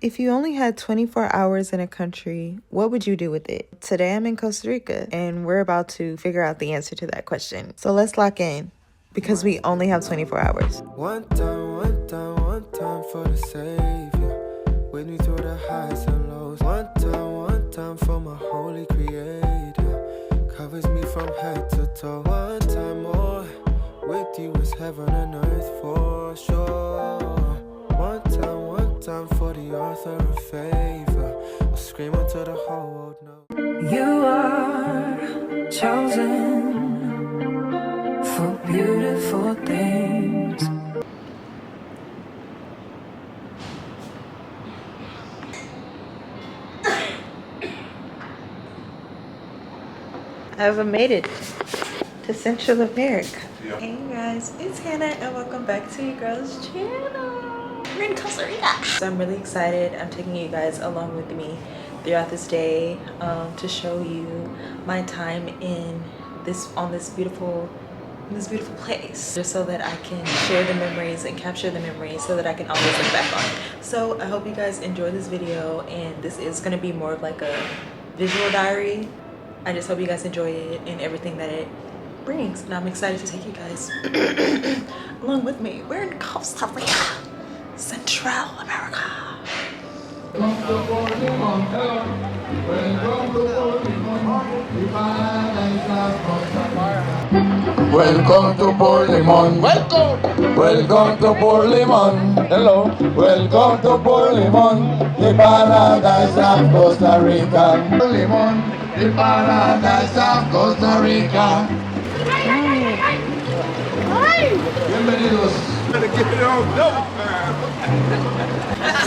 If you only had 24 hours in a country, what would you do with it? Today I'm in Costa Rica, and we're about to figure out the answer to that question. So let's lock in, because we only have 24 hours. One time for the Savior. With me through the highs and lows. One time for my holy Creator. Covers me from head to toe. One time more, with you is heaven and earth for sure. One time for the author of favor. I'll scream until the whole world knows. You are chosen for beautiful things. I've made it to Central America. Yep. Hey guys, it's Hannah and welcome back to your girl's channel. We're in Costa Rica. So I'm really excited. I'm taking you guys along with me throughout this day to show you my time in this beautiful place, just so that I can share the memories and capture the memories so that I can always look back on it. So I hope you guys enjoy this video, and this is going to be more of like a visual diary. I just hope you guys enjoy it and everything that it brings, and I'm excited to take you guys along with me. We're in Costa Rica, Central America. Welcome to Port Limon. Welcome to Port Limon. Hello. Welcome to Port Limon, the paradise of Costa Rica. Port Limon, the paradise of Costa Rica. Bienvenidos.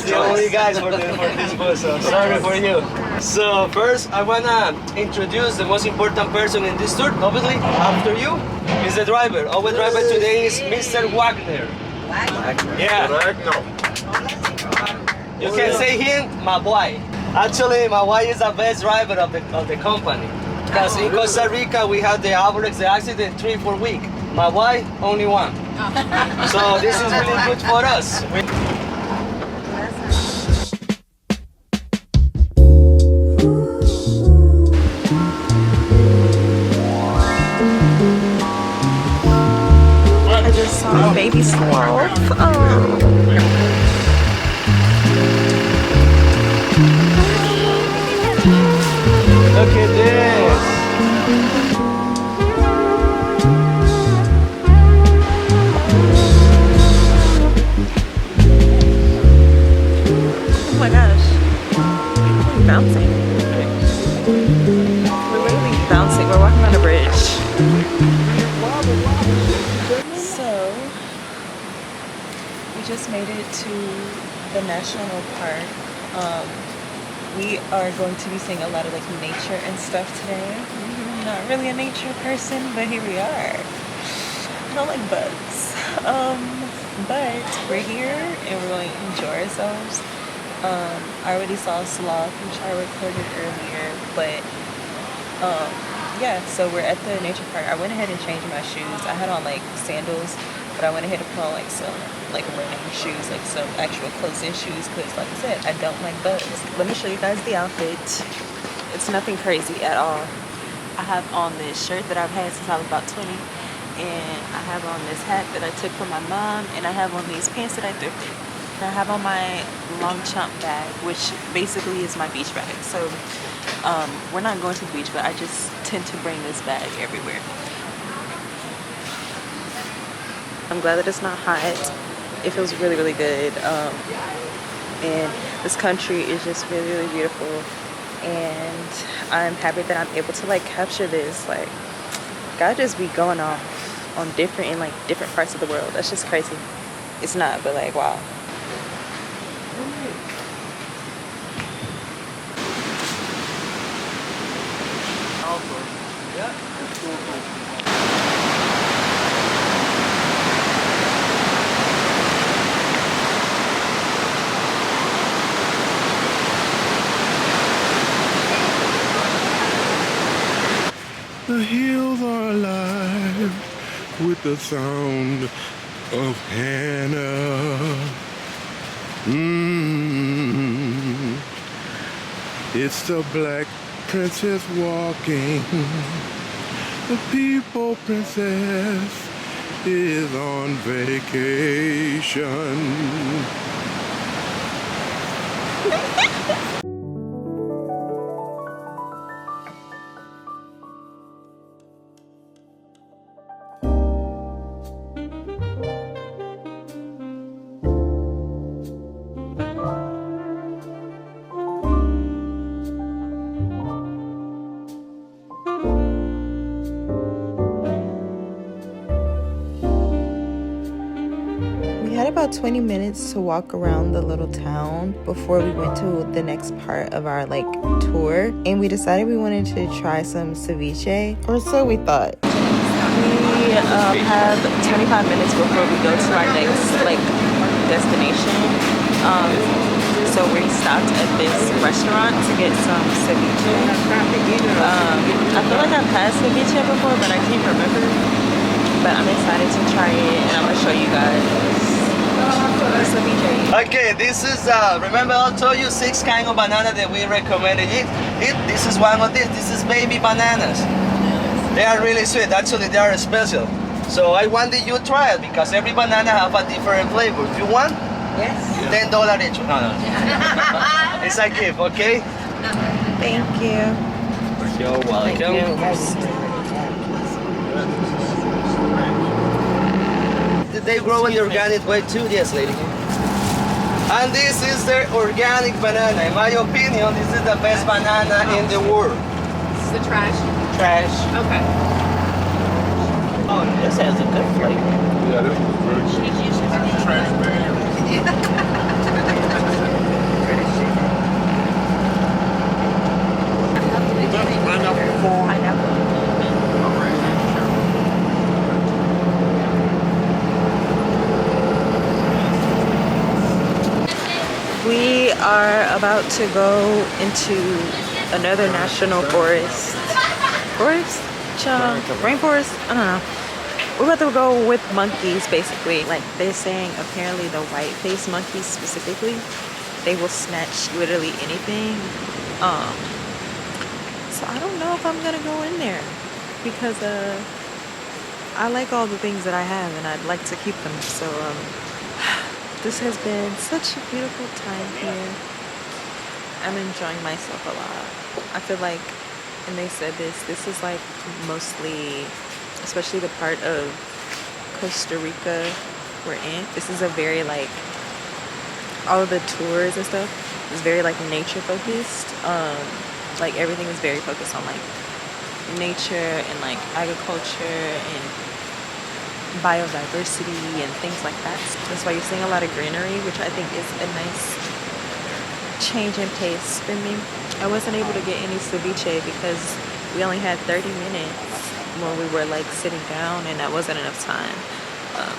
The only guys for this bus, so sorry for you. So first I wanna introduce the most important person in this tour. Obviously, after you is the driver. Our driver today is Mr. Wagner. Yeah. You can say him, my boy. Actually, my boy is the best driver of the company. Because in Costa Rica we have the average accident 3-4 weeks. My wife only one. So this is really good for us. I just saw a baby sloth. Oh. Look at this. Oh my gosh. We're bouncing. We're literally bouncing. We're walking on a bridge. So, we just made it to the national park. We are going to be seeing a lot of like nature and stuff today. I'm not really a nature person, but here we are. I don't like bugs. But we're here and we're going to enjoy ourselves. I already saw a sloth, which I recorded earlier, but yeah, so we're at the nature park. I went ahead and changed my shoes. I had on like sandals, but I went ahead and put on like some like running shoes, like some actual close-in shoes, because like I said, I don't like bugs. Let me show you guys the outfit. It's nothing crazy at all. I have on this shirt that I've had since I was about 20, and I have on this hat that I took from my mom, and I have on these pants that I thrifted. And I have on my long chump bag, which basically is my beach bag. So we're not going to the beach, but I just tend to bring this bag everywhere. I'm glad that it's not hot. It feels really, really good. And this country is just really, really beautiful. And I'm happy that I'm able to like capture this. Like, God just be going off on different parts of the world. That's just crazy. It's not, but like, wow. The hills are alive with the sound of Hannah. It's the black princess walking. The people princess is on vacation. We had about 20 minutes to walk around the little town before we went to the next part of our tour, and we decided we wanted to try some ceviche, or so we thought. We have 25 minutes before we go to our next destination. So we stopped at this restaurant to get some ceviche. I feel like I've had ceviche before, but I can't remember. But I'm excited to try it, and I'm gonna show you guys the ceviche. Okay, this is, remember I told you 6 kind of banana that we recommended eat? This is one of these. This is baby bananas. They are really sweet. Actually, they are special. So I wanted you to try it because every banana have a different flavor. If you want, Yes. $10 each. No. It's a gift, okay? Thank you. You're welcome. They grow in the organic way too, yes, lady. And this is the organic banana. In my opinion, this is the best banana in the world. This is the trash? Trash. Okay. Oh, this has a good flavor. Yeah, this was very good. Trash bag. We are about to go into another national forest. Rainforest? I don't know. We're about to go with monkeys, basically. Like, they're saying apparently the white-faced monkeys specifically, they will snatch literally anything. So I don't know if I'm gonna go in there because I like all the things that I have and I'd like to keep them. So this has been such a beautiful time here. I'm enjoying myself a lot. I feel like, and they said this is like mostly, especially the part of Costa Rica we're in, this is a very all of the tours and stuff is very nature focused. Like everything is very focused on nature and agriculture and biodiversity and things like that. That's why you're seeing a lot of greenery, which I think is a nice change in pace for me. I wasn't able to get any ceviche because we only had 30 minutes when we were sitting down, and that wasn't enough time.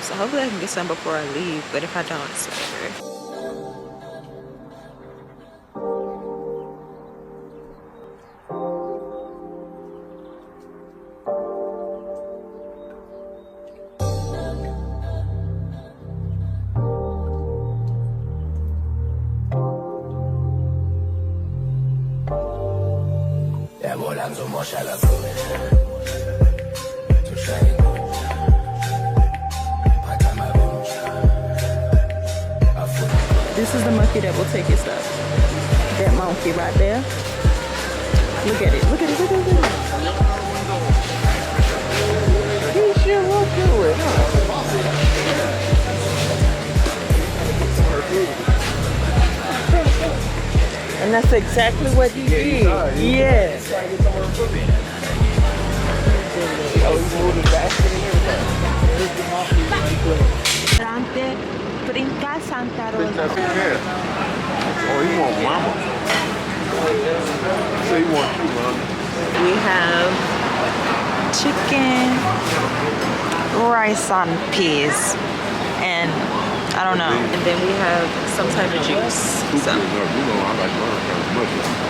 So hopefully I can get some before I leave, but if I don't, it's whatever. This is the monkey that will take your stuff. That monkey right there. Look at it. Look at it. Look at it. He sure will do it. And that's exactly what he did. Yeah. Oh, he moved it back to the Brinca Santa Rosa. Oh, he want mama. Say he want you, mama. We have chicken, rice on peas, and I don't know. And then we have some type of juice. So. You know I like mine kind of much.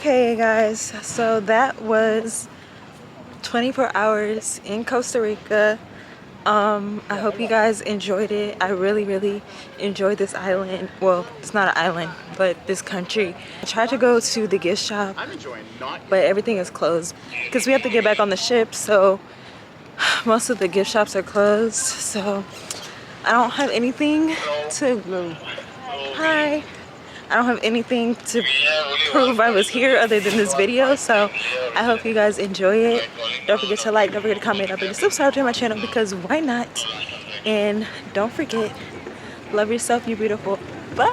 Okay guys, so that was 24 hours in Costa Rica. I hope you guys enjoyed it. I really enjoyed this island. Well, it's not an island, but this country. I tried to go to the gift shop, but everything is closed because we have to get back on the ship, so most of the gift shops are closed. So I don't have anything to I don't have anything to prove I was here other than this video, so I hope you guys enjoy it. Don't forget to like, don't forget to comment, don't forget to subscribe to my channel because why not? And don't forget, love yourself, you're beautiful. Bye!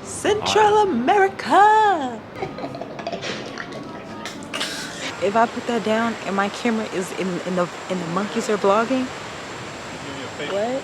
Central America! If I put that down and my camera is in the monkeys are vlogging, what?